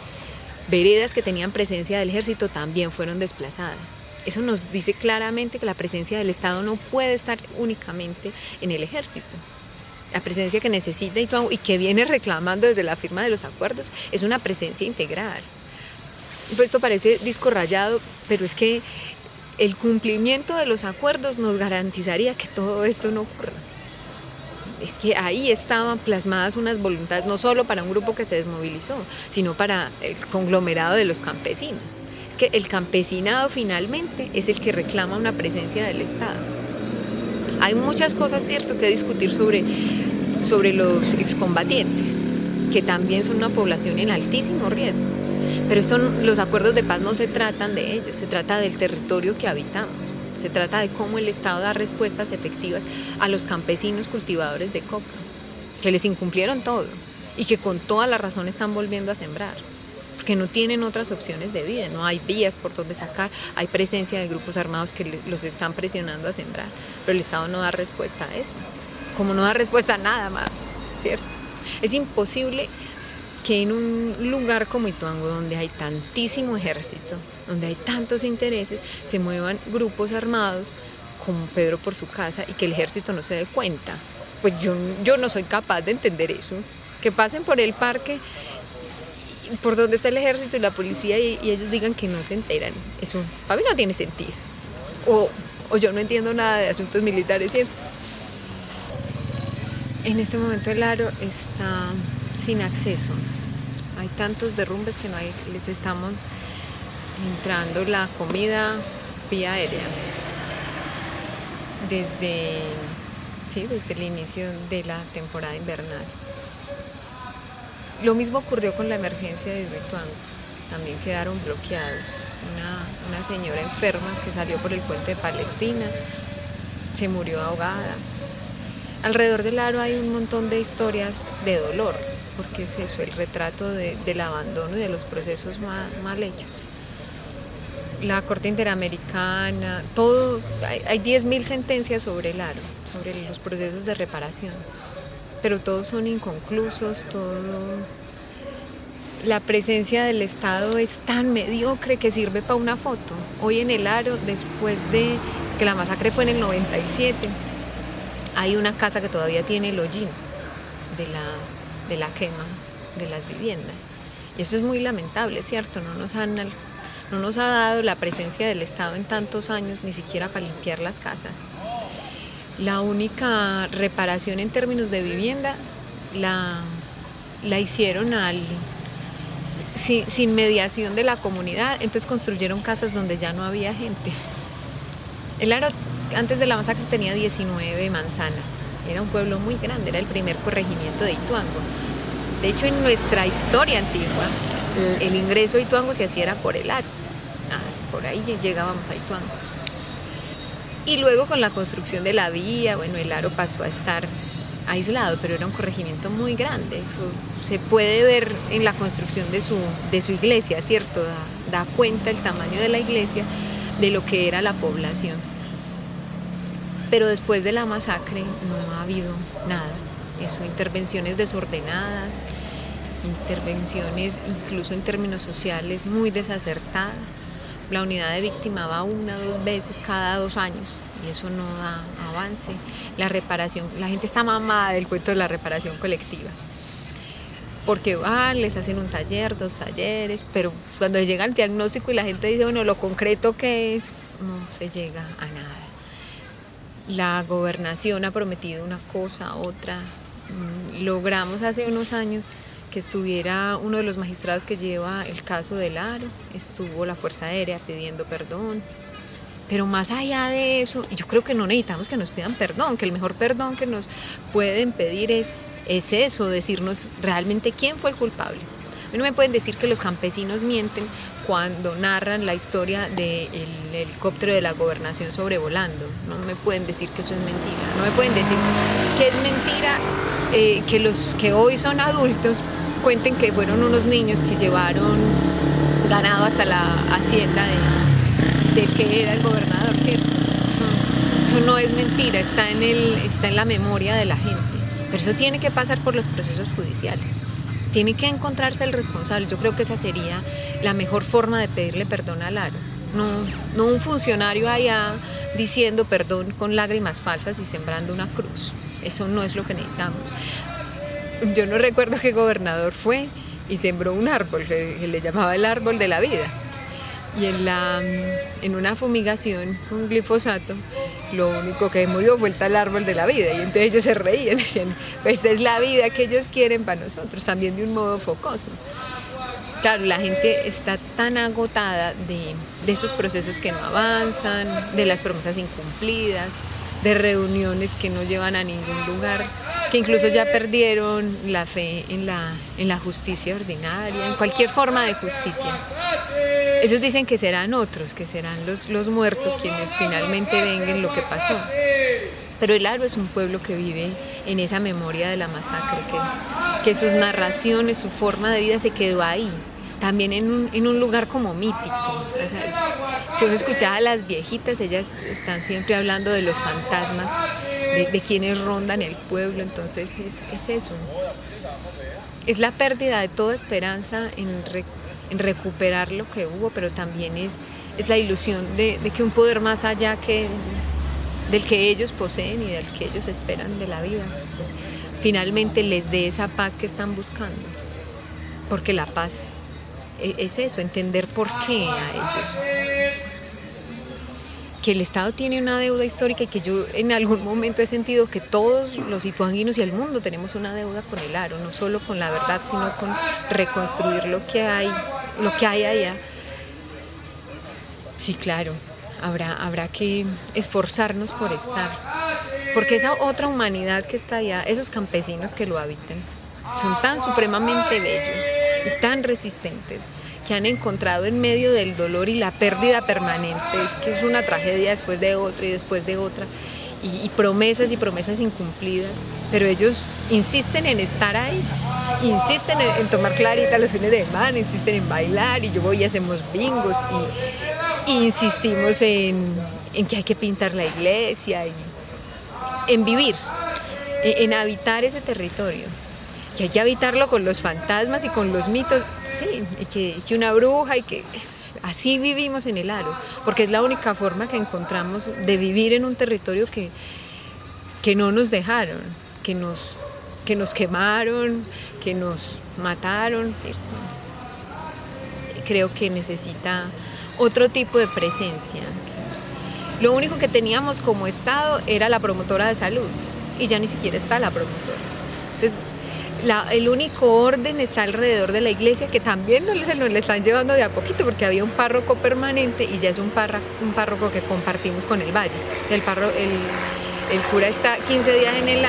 veredas que tenían presencia del ejército también fueron desplazadas. Eso nos dice claramente que la presencia del Estado no puede estar únicamente en el ejército. La presencia que necesita Ituango y que viene reclamando desde la firma de los acuerdos es una presencia integral. Pues esto parece disco rayado, pero es que el cumplimiento de los acuerdos nos garantizaría que todo esto no ocurra. Es que ahí estaban plasmadas unas voluntades no solo para un grupo que se desmovilizó, sino para el conglomerado de los campesinos. Es que el campesinado finalmente es el que reclama una presencia del Estado. Hay muchas cosas, cierto, que discutir sobre los excombatientes, que también son una población en altísimo riesgo. Pero los acuerdos de paz no se tratan de ellos, se trata del territorio que habitamos. Se trata de cómo el Estado da respuestas efectivas a los campesinos cultivadores de coca, que les incumplieron todo y que con toda la razón están volviendo a sembrar, porque no tienen otras opciones de vida, no hay vías por donde sacar, hay presencia de grupos armados que los están presionando a sembrar, pero el Estado no da respuesta a eso, como no da respuesta a nada más, ¿cierto? Es imposible que en un lugar como Ituango, donde hay tantísimo ejército, donde hay tantos intereses, se muevan grupos armados como Pedro por su casa y que el ejército no se dé cuenta. Pues yo no soy capaz de entender eso. Que pasen por el parque, por donde está el ejército y la policía y ellos digan que no se enteran. Eso para mí no tiene sentido. O yo no entiendo nada de asuntos militares, ¿cierto? En este momento el Aro está sin acceso. Hay tantos derrumbes que les estamos entrando la comida vía aérea. Desde el inicio de la temporada invernal. Lo mismo ocurrió con la emergencia de Hidroituango. También quedaron bloqueados. Una señora enferma que salió por el puente de Palestina se murió ahogada. Alrededor del Aro hay un montón de historias de dolor, porque es eso, el retrato del abandono y de los procesos mal hechos. La Corte Interamericana, hay 10.000 sentencias sobre el Aro, sobre los procesos de reparación, pero todos son inconclusos, la presencia del Estado es tan mediocre que sirve para una foto. Hoy en el Aro, después de que la masacre fue en el 97, hay una casa que todavía tiene el hollín de la quema de las viviendas. Y eso es muy lamentable, ¿cierto? No nos ha dado la presencia del Estado en tantos años, ni siquiera para limpiar las casas. La única reparación en términos de vivienda la hicieron sin mediación de la comunidad, entonces construyeron casas donde ya no había gente. El Aro antes de la masacre tenía 19 manzanas, era un pueblo muy grande, era el primer corregimiento de Ituango. De hecho, en nuestra historia antigua, el ingreso a Ituango se hacía por el Aro. Por ahí llegábamos a Ituango. Y luego con la construcción de la vía, el Aro pasó a estar aislado, pero era un corregimiento muy grande. Eso se puede ver en la construcción de su iglesia, ¿cierto? Da cuenta el tamaño de la iglesia de lo que era la población. Pero después de la masacre no ha habido nada. Eso, intervenciones desordenadas, intervenciones incluso en términos sociales muy desacertadas. La unidad de víctima va 1 o 2 veces cada 2 años y eso no da avance. La reparación, la gente está mamada del cuento de la reparación colectiva. Porque les hacen un taller, 2 talleres, pero cuando llega el diagnóstico y la gente dice, bueno, lo concreto que es, no se llega a nada. La gobernación ha prometido una cosa, otra. Logramos hace unos años que estuviera uno de los magistrados que lleva el caso del Aro, estuvo la Fuerza Aérea pidiendo perdón, pero más allá de eso, yo creo que no necesitamos que nos pidan perdón, que el mejor perdón que nos pueden pedir es eso, decirnos realmente quién fue el culpable. A mí no me pueden decir que los campesinos mienten cuando narran la historia del helicóptero de la gobernación sobrevolando, no me pueden decir que eso es mentira, no me pueden decir que es mentira que los que hoy son adultos cuenten que fueron unos niños que llevaron ganado hasta la hacienda de que era el gobernador, ¿cierto? Eso no es mentira, está en la memoria de la gente, pero eso tiene que pasar por los procesos judiciales. Tiene que encontrarse el responsable. Yo creo que esa sería la mejor forma de pedirle perdón al Aro. No un funcionario allá diciendo perdón con lágrimas falsas y sembrando una cruz. Eso no es lo que necesitamos. Yo no recuerdo qué gobernador fue y sembró un árbol que le llamaba el árbol de la vida. Y en una fumigación con glifosato, lo único que murió fue el tal árbol de la vida. Y entonces ellos se reían, decían, pues esta es la vida que ellos quieren para nosotros, también de un modo focoso. Claro, la gente está tan agotada de esos procesos que no avanzan, de las promesas incumplidas, de reuniones que no llevan a ningún lugar, que incluso ya perdieron la fe en la justicia ordinaria, en cualquier forma de justicia. Ellos dicen que serán otros, que serán los muertos quienes finalmente vengan lo que pasó. Pero el Aro es un pueblo que vive en esa memoria de la masacre, que sus narraciones, su forma de vida se quedó ahí, también en un lugar como mítico. O sea, si vos escuchás a las viejitas, ellas están siempre hablando de los fantasmas, de quienes rondan el pueblo, entonces es eso. Es la pérdida de toda esperanza en recuperar lo que hubo, pero también es la ilusión de que un poder más allá que del que ellos poseen y del que ellos esperan de la vida, pues finalmente les dé esa paz que están buscando. Porque la paz es eso, entender por qué a ellos. Que el Estado tiene una deuda histórica y que yo en algún momento he sentido que todos los ituanguinos y el mundo tenemos una deuda con el Aro, no solo con la verdad, sino con reconstruir lo que hay allá. Sí, claro, habrá que esforzarnos por estar, porque esa otra humanidad que está allá, esos campesinos que lo habitan, son tan supremamente bellos y tan resistentes, que han encontrado en medio del dolor y la pérdida permanente, es que es una tragedia después de otra y después de otra, y promesas incumplidas, pero ellos insisten en estar ahí, insisten en tomar clarita los fines de semana, insisten en bailar, y yo voy y hacemos bingos, y insistimos en que hay que pintar la iglesia, y en vivir, en habitar ese territorio. Que hay que habitarlo con los fantasmas y con los mitos, sí, y que una bruja, y que así vivimos en el Aro, porque es la única forma que encontramos de vivir en un territorio que no nos dejaron, que nos quemaron, que nos mataron, ¿sí? Creo que necesita otro tipo de presencia. Lo único que teníamos como Estado era la promotora de salud, y ya ni siquiera está la promotora. Entonces, el único orden está alrededor de la iglesia, que también nos le están llevando de a poquito, porque había un párroco permanente y ya es un párroco que compartimos con el valle. El cura está 15 días en el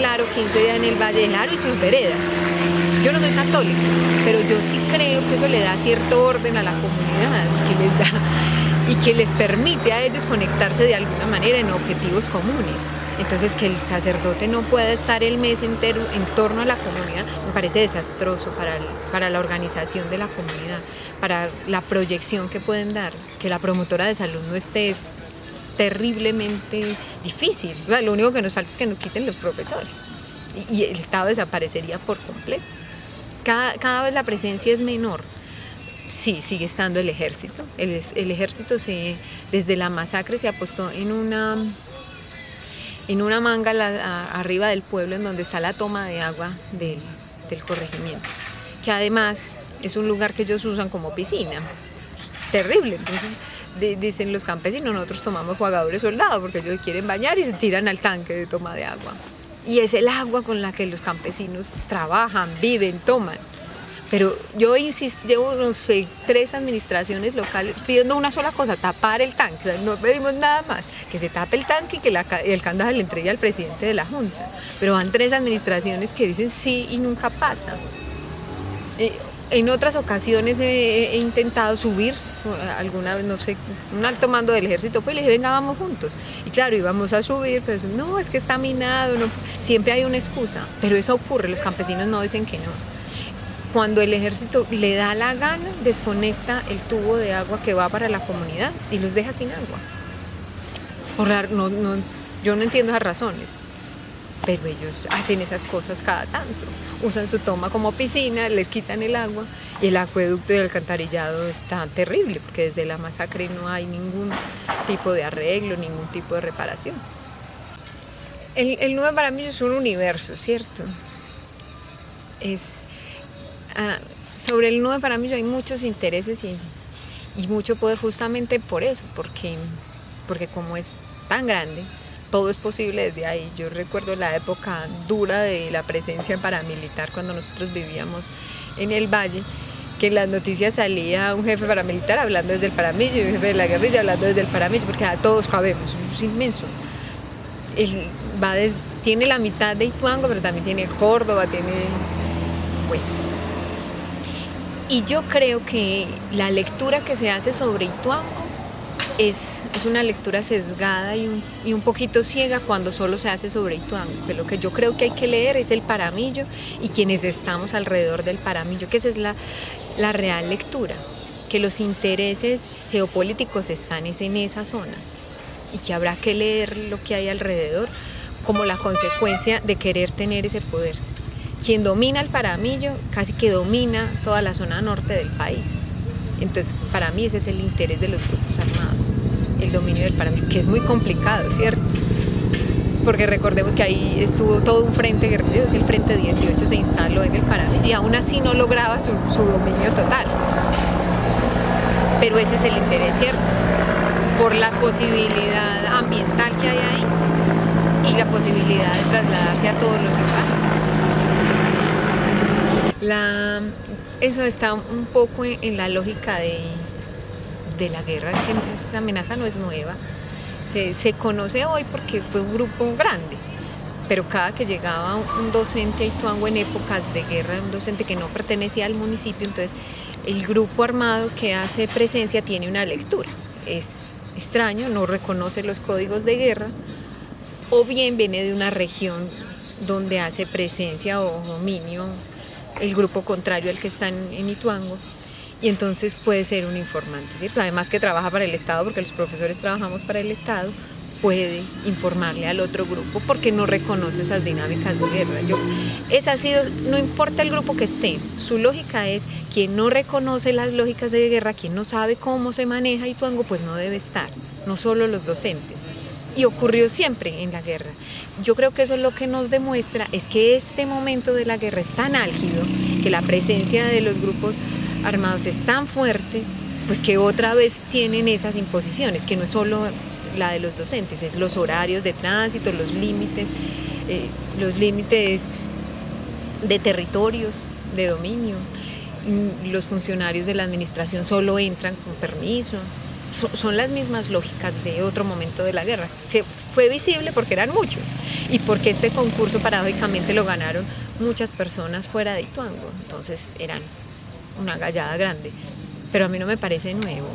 Aro, 15 días en el valle, el Aro y sus veredas. Yo no soy católica, pero yo sí creo que eso le da cierto orden a la comunidad y que les permite a ellos conectarse de alguna manera en objetivos comunes. Entonces, que el sacerdote no pueda estar el mes entero en torno a la comunidad me parece desastroso para la organización de la comunidad, para la proyección que pueden dar. Que la promotora de salud no esté es terriblemente difícil. O sea, lo único que nos falta es que nos quiten los profesores y el Estado desaparecería por completo. Cada vez la presencia es menor. Sí, sigue estando el ejército. El ejército desde la masacre se apostó en una manga arriba del pueblo, en donde está la toma de agua del corregimiento, que además es un lugar que ellos usan como piscina. Terrible. Entonces dicen los campesinos, nosotros tomamos jugadores soldados porque ellos quieren bañar y se tiran al tanque de toma de agua. Y es el agua con la que los campesinos trabajan, viven, toman. Pero yo llevo, no sé, 3 administraciones locales pidiendo una sola cosa, tapar el tanque. O sea, no pedimos nada más, que se tape el tanque y que el candado le entregue al presidente de la Junta. Pero van 3 administraciones que dicen sí y nunca pasa. En otras ocasiones he intentado subir, alguna vez, no sé, un alto mando del ejército fue y le dije, venga, vamos juntos. Y claro, íbamos a subir, pero no, es que está minado, no. Siempre hay una excusa, pero eso ocurre, los campesinos no dicen que no. Cuando el ejército le da la gana, desconecta el tubo de agua que va para la comunidad y los deja sin agua. Yo no entiendo esas razones, pero ellos hacen esas cosas cada tanto. Usan su toma como piscina, les quitan el agua y el acueducto y el alcantarillado está terrible, porque desde la masacre no hay ningún tipo de arreglo, ningún tipo de reparación. El Nudo de Paramillo es un universo, ¿cierto? Sobre el Nudo de Paramillo hay muchos intereses y mucho poder, justamente por eso, porque como es tan grande, todo es posible desde ahí. Yo recuerdo la época dura de la presencia paramilitar cuando nosotros vivíamos en el valle, que en las noticias salía un jefe paramilitar hablando desde el Paramillo y un jefe de la guerrilla hablando desde el Paramillo, porque todos cabemos, es inmenso. Tiene la mitad de Ituango, pero también tiene Córdoba, bueno. Y yo creo que la lectura que se hace sobre Ituango es una lectura sesgada y un poquito ciega cuando solo se hace sobre Ituango. Que lo que yo creo que hay que leer es el Paramillo y quienes estamos alrededor del Paramillo, que esa es la real lectura, que los intereses geopolíticos están en esa zona y que habrá que leer lo que hay alrededor como la consecuencia de querer tener ese poder. Quien domina el Paramillo casi que domina toda la zona norte del país. Entonces, para mí ese es el interés de los grupos armados, el dominio del Paramillo, que es muy complicado, ¿cierto? porque recordemos que ahí estuvo todo un frente guerrillero, el Frente 18 se instaló en el Paraguay y aún así no lograba su dominio total. Pero ese es el interés, ¿cierto? Por la posibilidad ambiental que hay ahí y la posibilidad de trasladarse a todos los lugares. Eso está un poco en la lógica de la guerra, es que esa amenaza no es nueva. Se conoce hoy porque fue un grupo grande, pero cada que llegaba un docente a Ituango en épocas de guerra, un docente que no pertenecía al municipio, entonces el grupo armado que hace presencia tiene una lectura. Es extraño, no reconoce los códigos de guerra, o bien viene de una región donde hace presencia o dominio el grupo contrario al que está en Ituango, y entonces puede ser un informante, ¿cierto? Además que trabaja para el Estado, porque los profesores trabajamos para el Estado, puede informarle al otro grupo porque no reconoce esas dinámicas de guerra. No importa el grupo que esté, su lógica es quien no reconoce las lógicas de guerra, quien no sabe cómo se maneja Ituango, pues no debe estar, no solo los docentes. Y ocurrió siempre en la guerra. Yo creo que eso es lo que nos demuestra, es que este momento de la guerra es tan álgido, que la presencia de los grupos armados es tan fuerte, pues que otra vez tienen esas imposiciones, que no es solo la de los docentes, es los horarios de tránsito, los límites de territorios, de dominio. Los funcionarios de la administración solo entran con permiso. Son las mismas lógicas de otro momento de la guerra. Fue visible porque eran muchos y porque este concurso paradójicamente lo ganaron muchas personas fuera de Ituango, entonces eran una gallada grande, pero a mí no me parece nuevo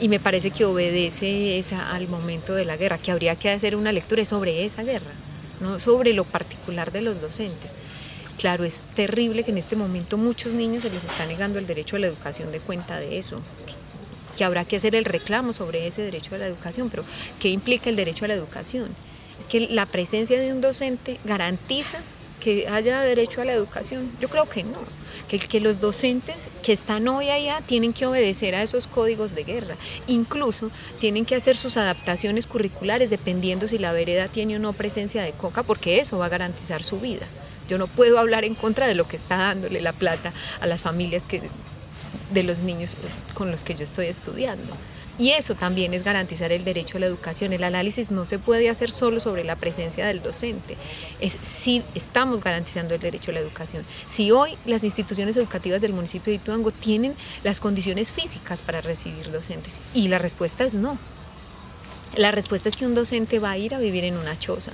y me parece que obedece al momento de la guerra, que habría que hacer una lectura sobre esa guerra, no sobre lo particular de los docentes. Claro, es terrible que en este momento muchos niños se les está negando el derecho a la educación de cuenta de eso, que habrá que hacer el reclamo sobre ese derecho a la educación, pero ¿qué implica el derecho a la educación? Es que la presencia de un docente garantiza que haya derecho a la educación. Yo creo que no, que los docentes que están hoy allá tienen que obedecer a esos códigos de guerra, incluso tienen que hacer sus adaptaciones curriculares dependiendo si la vereda tiene o no presencia de coca, porque eso va a garantizar su vida. Yo no puedo hablar en contra de lo que está dándole la plata a las familias de los niños con los que yo estoy estudiando. Y eso también es garantizar el derecho a la educación. El análisis no se puede hacer solo sobre la presencia del docente, es si estamos garantizando el derecho a la educación. Si hoy las instituciones educativas del municipio de Ituango tienen las condiciones físicas para recibir docentes, y la respuesta es no. La respuesta es que un docente va a ir a vivir en una choza.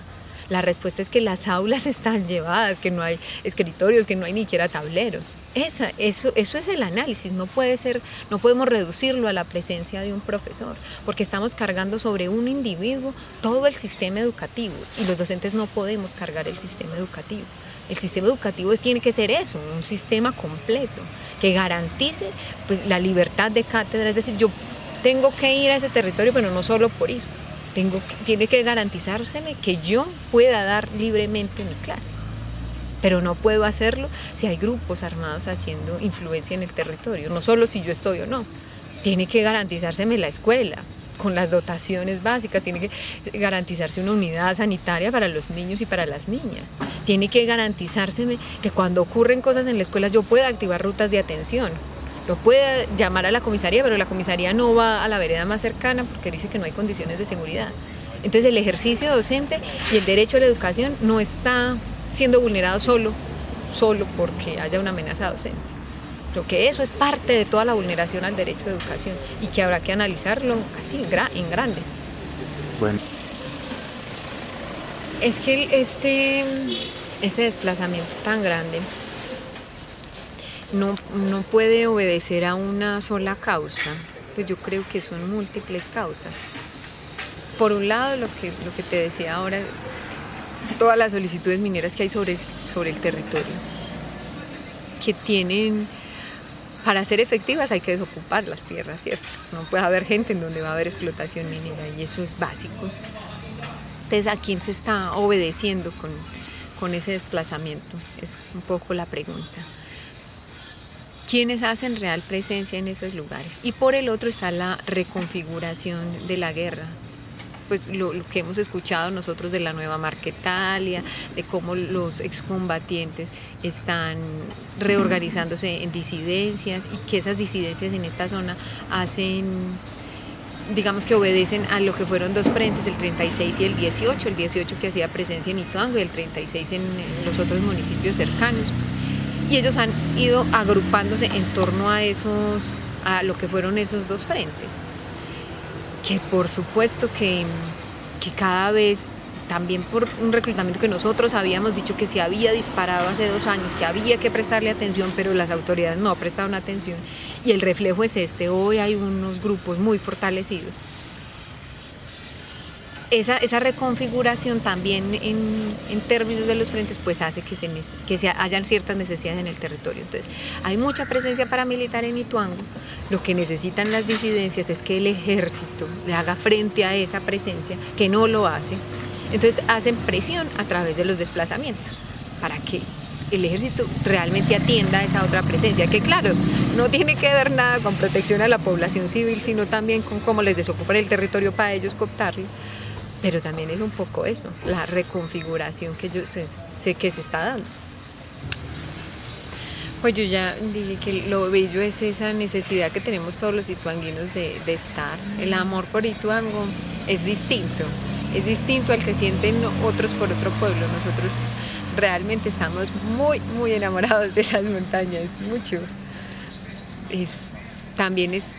La respuesta es que las aulas están llevadas, que no hay escritorios, que no hay ni siquiera tableros. Eso es el análisis, no podemos reducirlo a la presencia de un profesor, porque estamos cargando sobre un individuo todo el sistema educativo, y los docentes no podemos cargar el sistema educativo. El sistema educativo tiene que ser eso, un sistema completo, que garantice pues, la libertad de cátedra, es decir, yo tengo que ir a ese territorio, pero no solo por ir. Tiene que garantizárseme que yo pueda dar libremente mi clase, pero no puedo hacerlo si hay grupos armados haciendo influencia en el territorio, no solo si yo estoy o no. Tiene que garantizárseme la escuela con las dotaciones básicas, tiene que garantizarse una unidad sanitaria para los niños y para las niñas, tiene que garantizárseme que cuando ocurren cosas en la escuela yo pueda activar rutas de atención. Lo puede llamar a la comisaría, pero la comisaría no va a la vereda más cercana porque dice que no hay condiciones de seguridad. Entonces el ejercicio docente y el derecho a la educación no está siendo vulnerado solo porque haya una amenaza docente. Creo que eso es parte de toda la vulneración al derecho a educación y que habrá que analizarlo así, en grande. Bueno. Es que este desplazamiento tan grande no puede obedecer a una sola causa, pues yo creo que son múltiples causas. Por un lado, lo que te decía ahora, todas las solicitudes mineras que hay sobre el territorio, que tienen, para ser efectivas hay que desocupar las tierras, ¿cierto? No puede haber gente en donde va a haber explotación minera y eso es básico. Entonces, ¿a quién se está obedeciendo con ese desplazamiento? Es un poco la pregunta. ¿Quiénes hacen real presencia en esos lugares? Y por el otro está la reconfiguración de la guerra, pues lo que hemos escuchado nosotros de la nueva Marquetalia, de cómo los excombatientes están reorganizándose en disidencias y que esas disidencias en esta zona hacen, digamos que obedecen a lo que fueron dos frentes, el 36 y el 18 que hacía presencia en Ituango y el 36 en los otros municipios cercanos. Y ellos han ido agrupándose en torno a lo que fueron esos dos frentes, que por supuesto que cada vez, también por un reclutamiento que nosotros habíamos dicho que se había disparado hace 2 años, que había que prestarle atención, pero las autoridades no prestaron atención, y el reflejo es hoy hay unos grupos muy fortalecidos. Esa reconfiguración también en términos de los frentes pues hace que hayan ciertas necesidades en el territorio. Entonces hay mucha presencia paramilitar en Ituango. Lo que necesitan las disidencias es que el ejército le haga frente a esa presencia, que no lo hace. Entonces hacen presión a través de los desplazamientos para que el ejército realmente atienda a esa otra presencia, que claro, no tiene que ver nada con protección a la población civil, sino también con cómo les desocupan el territorio para ellos cooptarlo. Pero también es un poco eso, la reconfiguración que yo sé que se está dando. Pues yo ya dije que lo bello es esa necesidad que tenemos todos los ituanguinos de estar. El amor por Ituango es distinto al que sienten otros por otro pueblo. Nosotros realmente estamos muy, muy enamorados de esas montañas, mucho. También es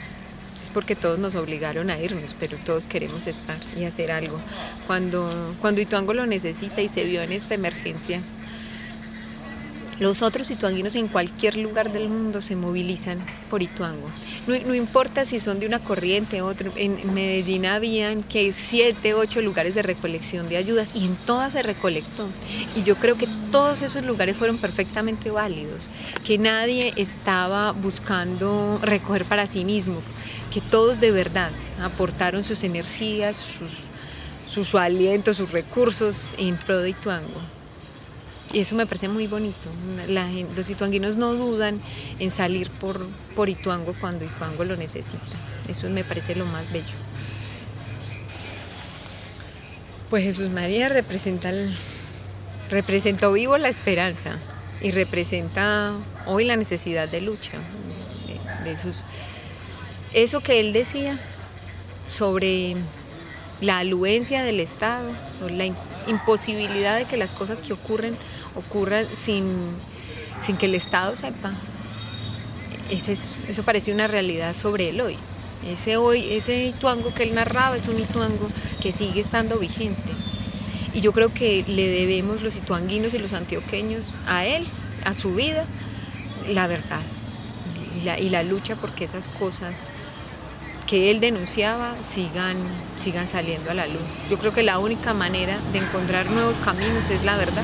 porque todos nos obligaron a irnos, pero todos queremos estar y hacer algo. Cuando Ituango lo necesita y se vio en esta emergencia, los otros ituanguinos en cualquier lugar del mundo se movilizan por Ituango. No importa si son de una corriente u otra. En Medellín habían 7, 8 lugares de recolección de ayudas y en todas se recolectó. Y yo creo que todos esos lugares fueron perfectamente válidos, que nadie estaba buscando recoger para sí mismo, que todos de verdad aportaron sus energías, su aliento, sus recursos en pro de Ituango. Y eso me parece muy bonito. Los ituanguinos no dudan en salir por Ituango cuando Ituango lo necesita. Eso me parece lo más bello. Pues Jesús María representó vivo la esperanza y representa hoy la necesidad de lucha. Eso que él decía sobre la aluencia del Estado, la imposibilidad de que las cosas que ocurran sin que el Estado sepa. Eso parecía una realidad sobre él hoy. Ese Ituango que él narraba es un Ituango que sigue estando vigente. Y yo creo que le debemos los ituanguinos y los antioqueños a él, a su vida, la verdad y la lucha porque esas cosas que él denunciaba sigan saliendo a la luz. Yo creo que la única manera de encontrar nuevos caminos es la verdad.